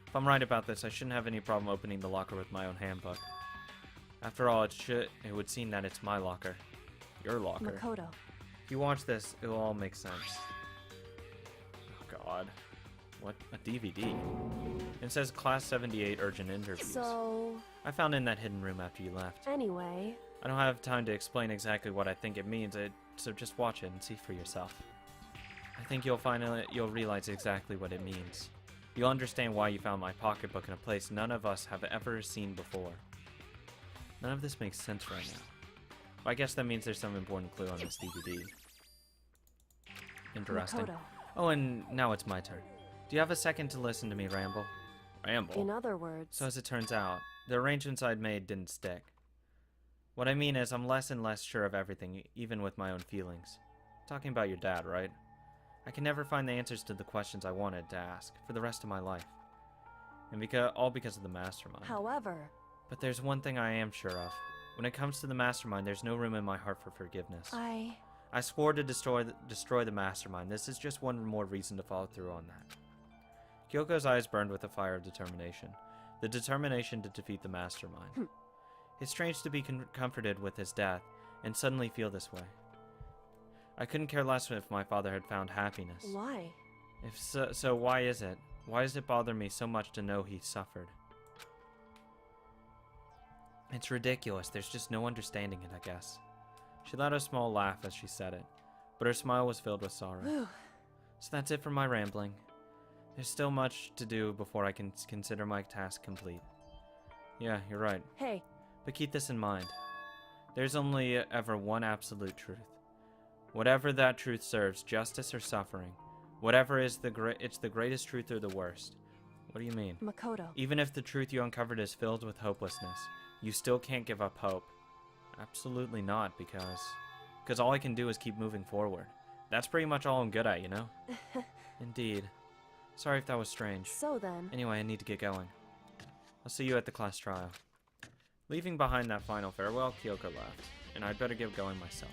If I'm right about this, I shouldn't have any problem opening the locker with my own handbook. After all, it would seem that it's my locker. Your locker. Makoto. If you watch this, it'll all make sense. Oh god. What? A DVD? It says Class 78 Urgent Interviews. So... I found it in that hidden room after you left. Anyway... I don't have time to explain exactly what I think it means, so just watch it and see for yourself. I think you'll realize exactly what it means. You'll understand why you found my pocketbook in a place none of us have ever seen before. None of this makes sense right now. But I guess that means there's some important clue on this DVD. Interesting. Makoto. Oh, and now it's my turn. Do you have a second to listen to me ramble? Ramble? In other words... So as it turns out, the arrangements I'd made didn't stick. What I mean is, I'm less and less sure of everything, even with my own feelings. Talking about your dad, right? I can never find the answers to the questions I wanted to ask for the rest of my life. And all because of the mastermind. However... But there's one thing I am sure of. When it comes to the mastermind, there's no room in my heart for forgiveness. I swore to destroy the mastermind. This is just one more reason to follow through on that. Kyoko's eyes burned with a fire of determination. The determination to defeat the mastermind. It's strange to be comforted with his death, and suddenly feel this way. I couldn't care less if my father had found happiness. Why? If so, why is it? Why does it bother me so much to know he suffered? It's ridiculous. There's just no understanding it, I guess. She let a small laugh as she said it, but her smile was filled with sorrow. So that's it for my rambling. There's still much to do before I can consider my task complete. Yeah, you're right. Hey. But keep this in mind. There's only ever one absolute truth. Whatever that truth serves, justice or suffering, whatever is it's the greatest truth or the worst. What do you mean? Makoto. Even if the truth you uncovered is filled with hopelessness, you still can't give up hope. Absolutely not, because all I can do is keep moving forward. That's pretty much all I'm good at, you know? Indeed. Sorry if that was strange. So then... Anyway, I need to get going. I'll see you at the class trial. Leaving behind that final farewell, Kyoko left, and I'd better get going myself.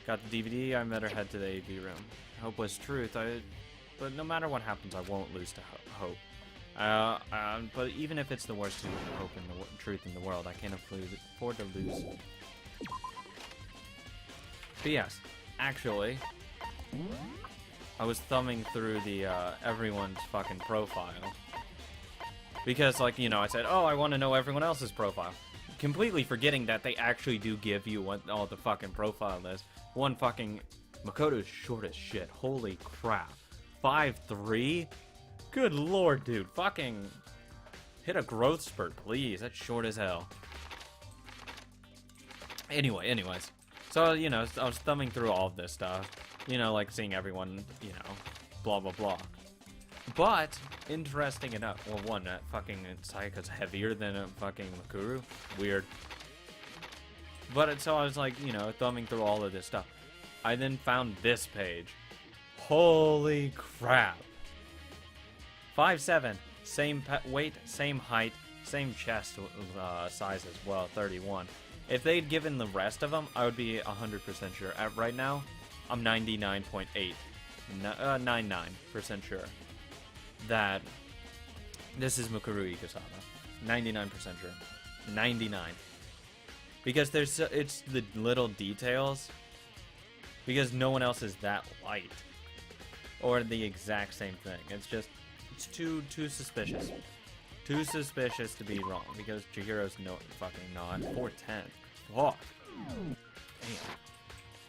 Got the DVD, I better head to the AV room. Hope was truth, but no matter what happens, I won't lose to hope. But even if it's the worst hope in the truth in the world, I can't afford to lose. But yes, actually, I was thumbing through the everyone's fucking profile. Because, like, you know, I said, oh, I want to know everyone else's profile. Completely forgetting that they actually do give you what all the fucking profile is. One fucking... Makoto's short as shit. Holy crap. 5'3"? Good lord, dude. Fucking... Hit a growth spurt, please. That's short as hell. Anyways. So, you know, I was thumbing through all of this stuff. You know, like seeing everyone, you know, blah, blah, blah. But, interesting enough, well, one, that fucking Sayaka's heavier than a fucking Makuru. Weird. But, so I was like, you know, thumbing through all of this stuff. I then found this page. Holy crap. 5'7", same weight, same height, same chest size as well, 31. If they'd given the rest of them, I would be 100% sure. Right now, I'm 99.8. 99% sure that this is Mukuru Ikusaba. 99% sure. 99. Because it's the little details. Because no one else is that light. Or the exact same thing. It's just, it's too suspicious. Too suspicious to be wrong. Because Chihiro's fucking not. 4'10". Fuck. Damn.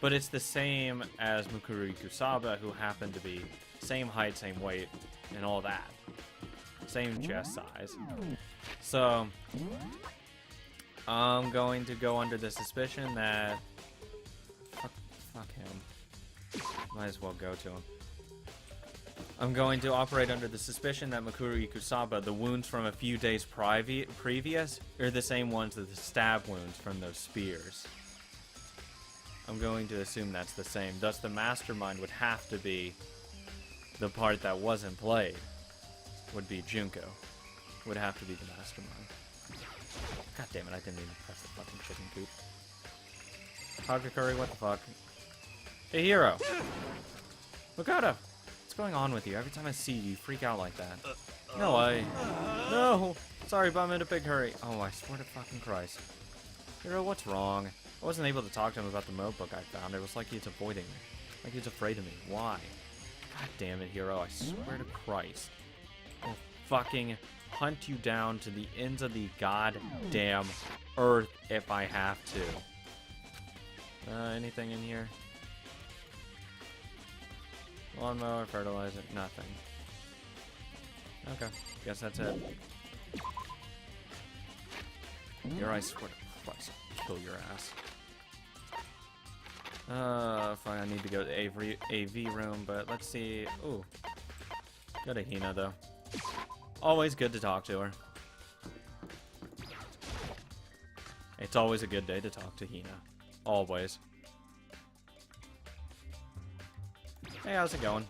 But it's the same as Mukuru Ikusaba, who happened to be same height, same weight, and all that. Same chest size. So, I'm going to go under the suspicion that... Fuck him. Might as well go to him. I'm going to operate under the suspicion that Makuru Ikusaba, the wounds from a few days previous, are the same ones as the stab wounds from those spears. I'm going to assume that's the same. Thus, the mastermind would have to be the part that wasn't played. Would be Junko. Would have to be the mastermind. God damn it, I didn't even press the fucking chicken coop. Hagakuri, what the fuck? Hey, Hero! Makoto! What's going on with you? Every time I see you, you freak out like that. No way. No! Sorry, but I'm in a big hurry. Oh, I swear to fucking Christ. Hero, what's wrong? I wasn't able to talk to him about the notebook I found. It was like he's avoiding me. Like he's afraid of me. Why? God damn it, Hero. I swear to Christ. I'll fucking hunt you down to the ends of the goddamn earth if I have to. Anything in here? Lawnmower, fertilizer, nothing. Okay, guess that's it. Here, I swear to Christ, I'll kill your ass. Fine, I need to go to AV room, but let's see. Ooh. Go to Hina, though. Always good to talk to her. It's always a good day to talk to Hina. Always. Hey, how's it going?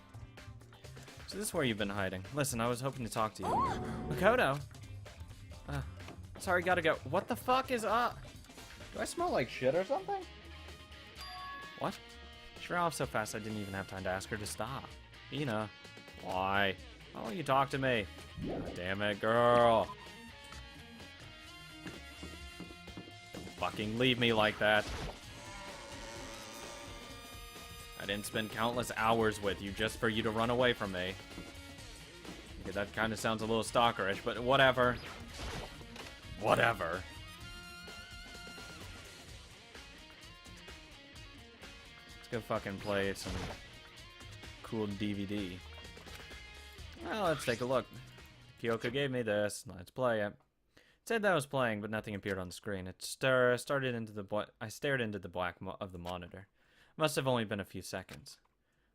So this is where you've been hiding. Listen, I was hoping to talk to you. Makoto? Sorry, gotta go. What the fuck is up? Do I smell like shit or something? What? She ran off so fast I didn't even have time to ask her to stop. Hina. Why? Why won't you talk to me? God damn it, girl. Don't fucking leave me like that. I didn't spend countless hours with you just for you to run away from me. Okay, that kind of sounds a little stalkerish, but whatever. Whatever. Let's go fucking play some cool DVD. Well, let's take a look. Kyoko gave me this. Let's play it. It said that I was playing, but nothing appeared on the screen. I stared into the black of the monitor. Must have only been a few seconds.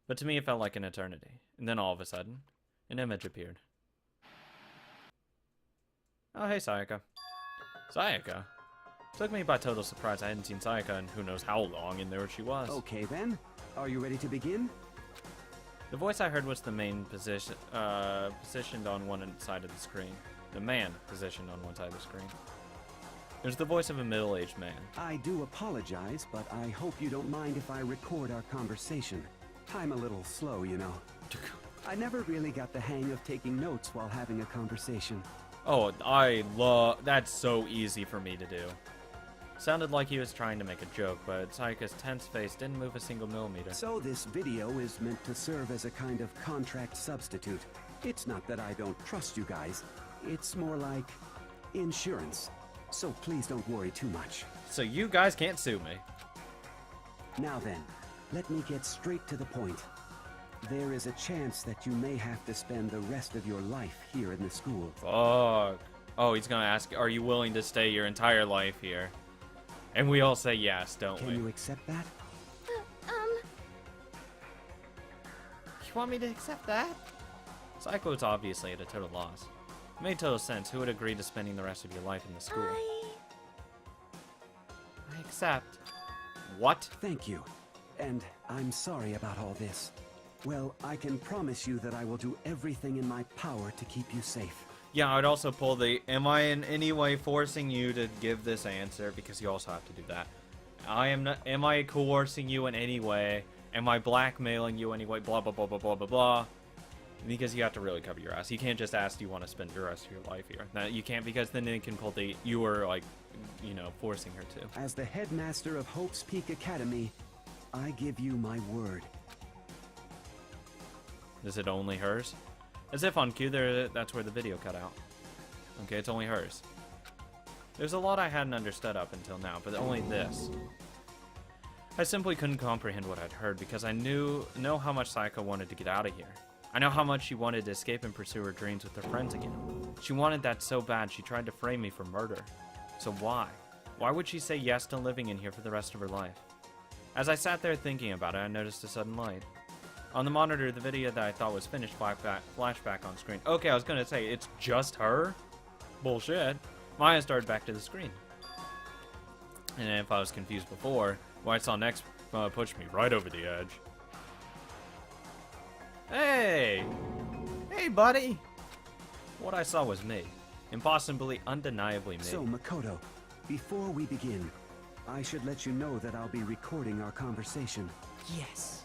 But to me it felt like an eternity. And then all of a sudden, an image appeared. Oh, hey, Sayaka. Sayaka? Took me by total surprise. I hadn't seen Sayaka in who knows how long, and there she was. Okay then, are you ready to begin? The voice I heard was the main positioned on one side of the screen. The man positioned on one side of the screen. It was the voice of a middle-aged man. I do apologize, but I hope you don't mind if I record our conversation. I'm a little slow, you know. I never really got the hang of taking notes while having a conversation. Oh, that's so easy for me to do. Sounded like he was trying to make a joke, but Sayaka's tense face didn't move a single millimeter. So this video is meant to serve as a kind of contract substitute. It's not that I don't trust you guys. It's more like insurance. So please don't worry too much. So you guys can't sue me. Now then, let me get straight to the point. There is a chance that you may have to spend the rest of your life here in the school. Fuck. Oh, he's gonna ask, are you willing to stay your entire life here? And we all say yes, don't we? Can you accept that? You want me to accept that? Psycho was obviously at a total loss. It made total sense. Who would agree to spending the rest of your life in the school? I accept. What? Thank you. And I'm sorry about all this. Well, I can promise you that I will do everything in my power to keep you safe. Yeah, I'd also pull the, am I in any way forcing you to give this answer? Because you also have to do that. Am I coercing you in any way? Am I blackmailing you anyway? Blah, blah, blah, blah, blah, blah, blah. Because you have to really cover your ass. You can't just ask, do you want to spend the rest of your life here? No, you can't, because then it can pull the, you were like, you know, forcing her to. As the headmaster of Hope's Peak Academy, I give you my word. Is it only hers? As if on cue, that's where the video cut out. Okay, it's only hers. There's a lot I hadn't understood up until now, but only this. I simply couldn't comprehend what I'd heard because I know how much Sayaka wanted to get out of here. I know how much she wanted to escape and pursue her dreams with her friends again. She wanted that so bad, she tried to frame me for murder. So why? Why would she say yes to living in here for the rest of her life? As I sat there thinking about it, I noticed a sudden light. On the monitor, the video that I thought was finished flashback on screen. Okay, I was gonna say, it's just her? Bullshit. My eyes started back to the screen. And if I was confused before, what I saw next pushed me right over the edge. Hey! Hey, buddy! What I saw was me. Impossibly, undeniably me. So, Makoto, before we begin, I should let you know that I'll be recording our conversation. Yes.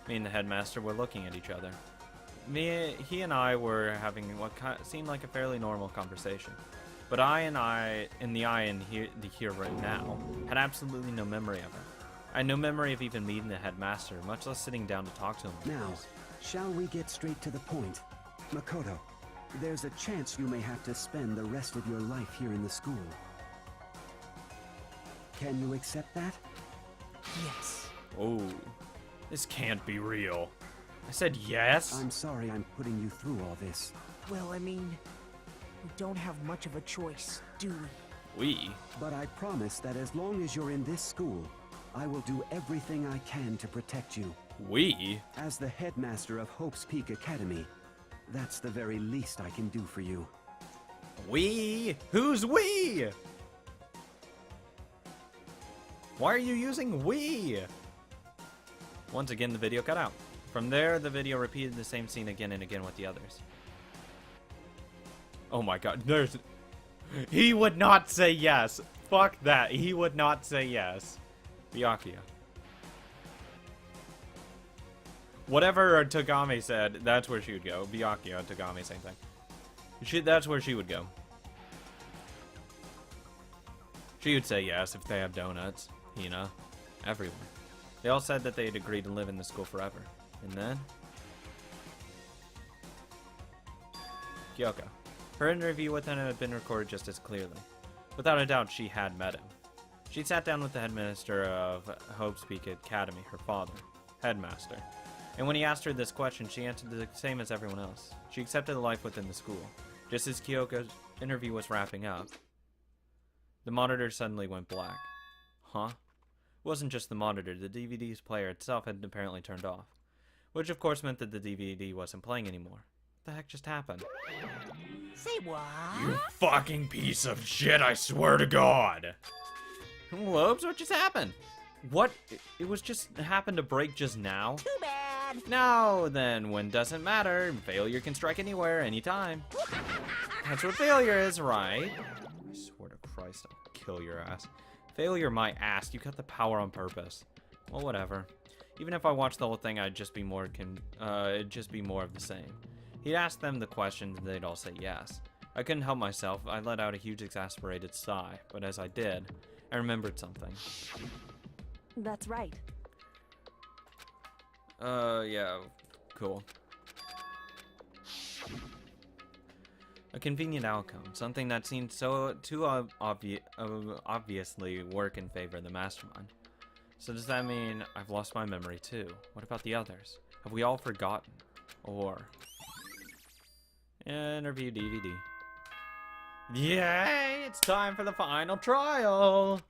Me and the headmaster were looking at each other. He and I were having what seemed like a fairly normal conversation. But the here right now, had absolutely no memory of it. I had no memory of even meeting the headmaster, much less sitting down to talk to him. Now, shall we get straight to the point? Makoto, there's a chance you may have to spend the rest of your life here in the school. Can you accept that? Yes. Oh, this can't be real. I said yes? I'm sorry I'm putting you through all this. Well, I mean, we don't have much of a choice, do we? We? But I promise that as long as you're in this school, I will do everything I can to protect you. We? As the headmaster of Hope's Peak Academy, that's the very least I can do for you. We? Who's we? Why are you using we? Once again, the video cut out. From there, the video repeated the same scene again and again with the others. Oh my god, he would not say yes. Fuck that. He would not say yes. Byakuya. Whatever Tagame said, that's where she would go. Byakuya, Tagame, same thing. That's where she would go. She would say yes if they have donuts. Hina. Everyone. They all said that they had agreed to live in the school forever. And then? Kyoko. Her interview with him had been recorded just as clearly. Without a doubt, she had met him. She sat down with the headmaster of Hope's Peak Academy, her father, headmaster. And when he asked her this question, she answered the same as everyone else. She accepted life within the school. Just as Kyoko's interview was wrapping up, the monitor suddenly went black. Huh? It wasn't just the monitor, the DVD's player itself had apparently turned off. Which of course meant that the DVD wasn't playing anymore. What the heck just happened? Say what? You fucking piece of shit, I swear to God! Whoops, what just happened? What? It was just happened to break just now? Too bad. No, then when doesn't matter, failure can strike anywhere, anytime. That's what failure is, right? I swear to Christ, I'll kill your ass. Failure my ass, you got the power on purpose. Well, whatever. Even if I watched the whole thing, it'd just be more of the same. He'd ask them the questions and they'd all say yes. I couldn't help myself. I let out a huge exasperated sigh, but as I did, I remembered something. That's right. Yeah, cool. A convenient outcome, something that seemed so obviously work in favor of the mastermind. So does that mean I've lost my memory too? What about the others? Have we all forgotten? Or... interview DVD. Yay! It's time for the final trial!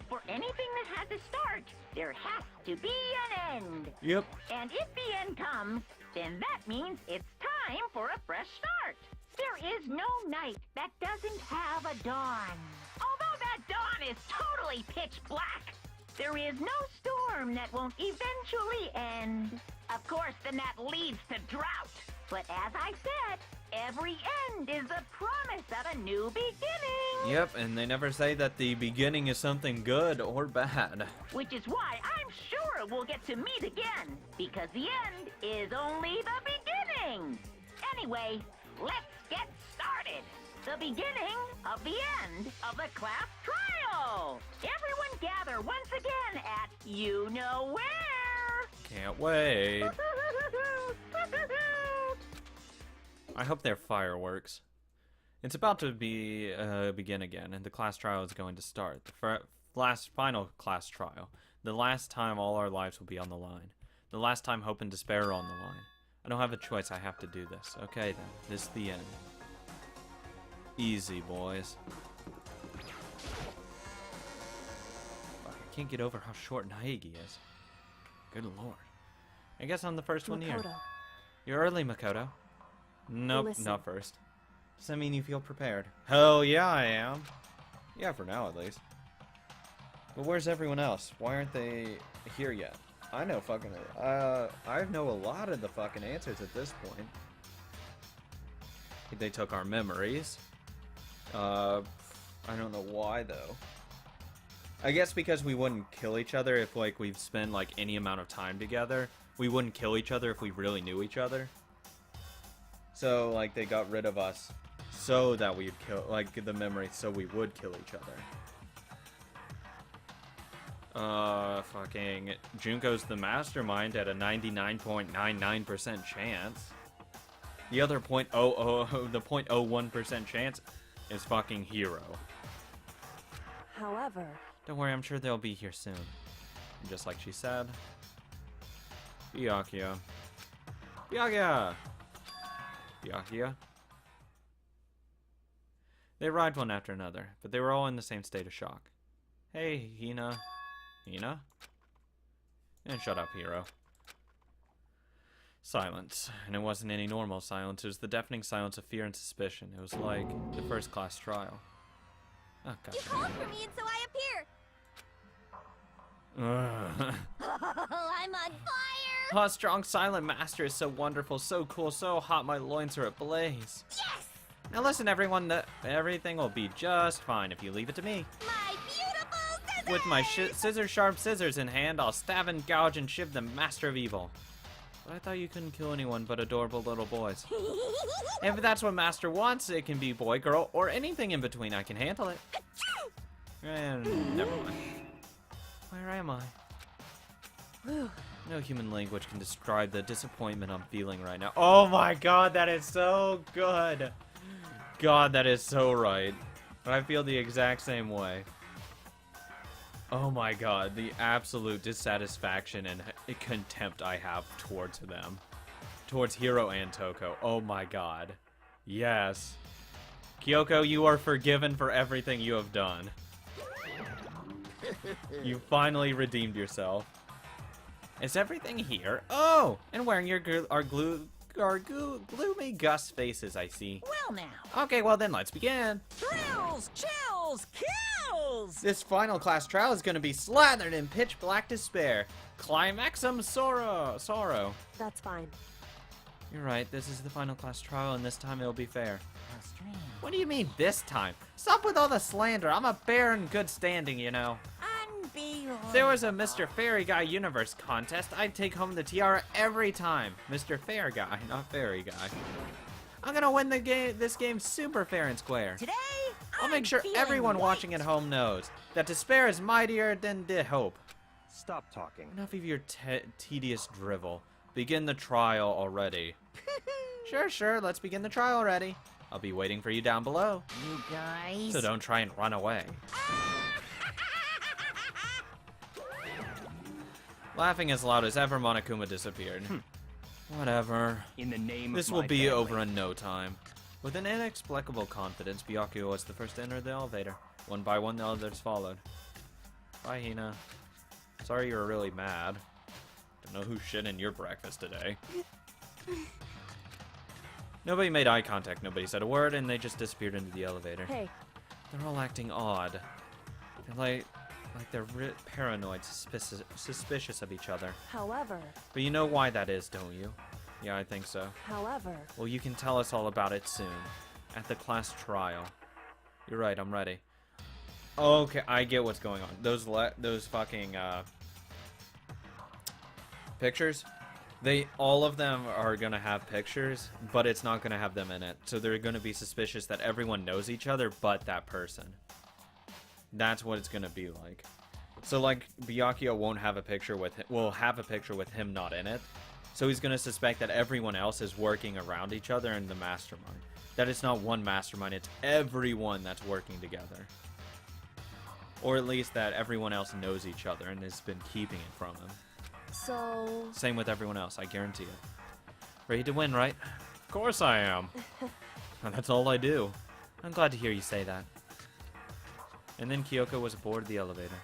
For anything that has a start, there has to be an end. Yep. And if the end comes, then that means it's time for a fresh start. There is no night that doesn't have a dawn. Although that dawn is totally pitch black, there is no storm that won't eventually end. Of course, then that leads to drought. But as I said, every end is a promise of a new beginning. Yep, and they never say that the beginning is something good or bad. Which is why I'm sure we'll get to meet again, because the end is only the beginning. Anyway, let's get started. The beginning of the end of the class trial. Everyone gather once again at you know where. Can't wait. I hope they're fireworks. It's about to begin again, and the class trial is going to start. The final class trial. The last time all our lives will be on the line. The last time hope and despair are on the line. I don't have a choice, I have to do this. Okay then, this is the end. Easy, boys. Fuck, I can't get over how short Naegi is. Good lord. I guess I'm the first one here. Makoto, You're early, Makoto. Nope, Listen. not first. Does that mean you feel prepared? Hell yeah, I am. Yeah, for now at least. But where's everyone else? Why aren't they here yet? I know fucking... I know a lot of the fucking answers at this point. They took our memories. I don't know why, though. I guess because we wouldn't kill each other if, like, we've spent, like, any amount of time together. We wouldn't kill each other if we really knew each other. So, like, they got rid of us so that we'd kill, like, the memory so we would kill each other. Fucking Junko's the mastermind at a 99.99% chance. The other the 0.01% chance is fucking Hero. however, Don't worry, I'm sure they'll be here soon. And just like she said. Byakuya. Byakuya! Byakuya. They arrived one after another, but they were all in the same state of shock. Hey, Hina. Hina? And shut up, Hero. Silence. And it wasn't any normal silence. It was the deafening silence of fear and suspicion. It was like the first class trial. Oh, God. You called for me and so I appear. Ugh. Oh, I'm on fire. Oh, strong silent master is so wonderful, so cool, so hot, my loins are ablaze. Yes! Now listen, everyone, everything will be just fine if you leave it to me. My beautiful scissors! With my scissor-sharp scissors in hand, I'll stab and gouge and shiv the master of evil. But I thought you couldn't kill anyone but adorable little boys. If that's what master wants, it can be boy, girl, or anything in between. I can handle it. And never mind. Where am I? No human language can describe the disappointment I'm feeling right now. Oh my god, that is so good. God, that is so right. I feel the exact same way. Oh my god, the absolute dissatisfaction and contempt I have towards them. Towards Hiro and Toko. Oh my god. Yes. Kyoko, you are forgiven for everything you have done. You finally redeemed yourself. Is everything here? Oh! And wearing your gloomy Gus faces, I see. Well now. Okay, well then let's begin. Thrills, chills, kills! This final class trial is gonna be slathered in pitch black despair. Climaxum sorrow. that's fine. You're right, this is the final class trial and this time it'll be fair. What do you mean this time? Stop with all the slander. I'm a bear in good standing, you know. Unbelievable. If there was a Mr. Fairy Guy Universe contest, I'd take home the tiara every time. Mr. Fair Guy, not Fairy Guy. I'm gonna win the this game super fair and square. Today, I'll make sure everyone watching at home knows that despair is mightier than hope. Stop talking. Enough of your tedious drivel. Begin the trial already. Sure, let's begin the trial already. I'll be waiting for you down below. You guys. So don't try and run away. Laughing as loud as ever, Monokuma disappeared. Whatever. In the name This of will my be family. over in no time. With an inexplicable confidence, Byakuya was the first to enter the elevator. One by one, the others followed. Bye, Hina. Sorry you were really mad. Don't know who shit in your breakfast today. Nobody made eye contact, nobody said a word, and they just disappeared into the elevator. Hey, They're all acting odd. They're like they're paranoid, suspicious of each other. however, But you know why that is, don't you? Yeah, I think so. however, Well, you can tell us all about it soon. At the class trial. You're right, I'm ready. Okay, I get what's going on. Those fucking, pictures? All of them are gonna have pictures, but it's not gonna have them in it. So they're gonna be suspicious that everyone knows each other but that person. That's what it's gonna be like. So, like, Byakuya won't have a picture with him, will have a picture with him not in it. So he's gonna suspect that everyone else is working around each other in the mastermind. That it's not one mastermind, it's everyone that's working together. Or at least that everyone else knows each other and has been keeping it from him. So, Same with everyone else, I guarantee it. Ready to win, right? Of course I am. And that's all I do. I'm glad to hear you say that. And then Kyoko was aboard the elevator.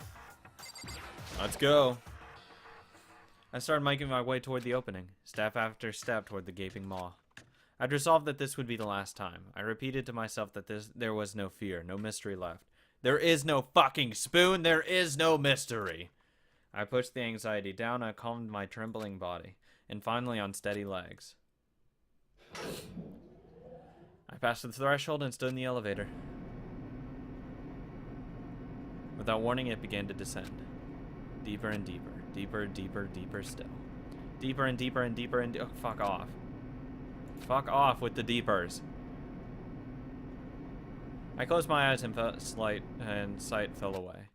Let's go. I started making my way toward the opening, step after step toward the gaping maw. I'd resolved that this would be the last time. I repeated to myself that there was no fear, no mystery left. There is no fucking spoon, there is no mystery. I pushed the anxiety down, I calmed my trembling body, and finally on steady legs. I passed the threshold and stood in the elevator. Without warning, it began to descend. Deeper and deeper. Deeper, deeper, deeper still. Deeper and deeper and deeper and... Oh, fuck off. Fuck off with the deepers. I closed my eyes and sight fell away.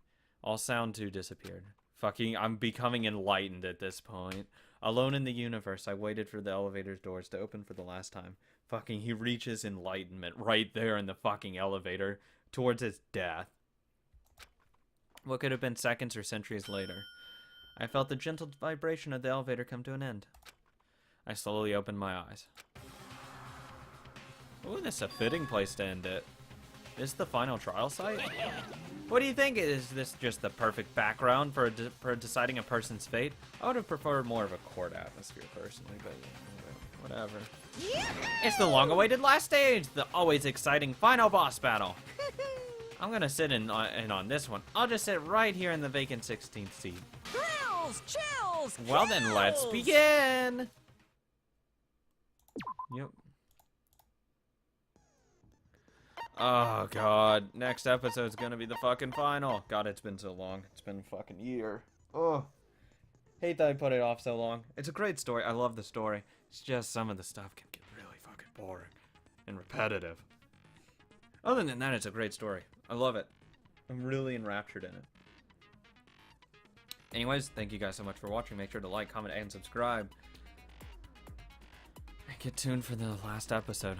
All sound too disappeared. Fucking, I'm becoming enlightened at this point. Alone in the universe, I waited for the elevator's doors to open for the last time. Fucking, he reaches enlightenment right there in the fucking elevator towards his death. What could have been seconds or centuries later? I felt the gentle vibration of the elevator come to an end. I slowly opened my eyes. Ooh, this is a fitting place to end it. This is the final trial site? What do you think? Is this just the perfect background for deciding a person's fate? I would have preferred more of a court atmosphere, personally, but whatever. It's the long-awaited last stage, the always exciting final boss battle. I'm gonna sit in on this one. I'll just sit right here in the vacant 16th seat. Thrills, chills, Well then, let's kills! begin! Yep. Oh god, next episode's gonna be the fucking final. God, it's been so long. It's been a fucking year. Oh. Hate that I put it off so long. It's a great story. I love the story. It's just some of the stuff can get really fucking boring and repetitive. Other than that, it's a great story. I love it. I'm really enraptured in it. Anyways, thank you guys so much for watching. Make sure to like, comment, and subscribe. And get tuned for the last episode.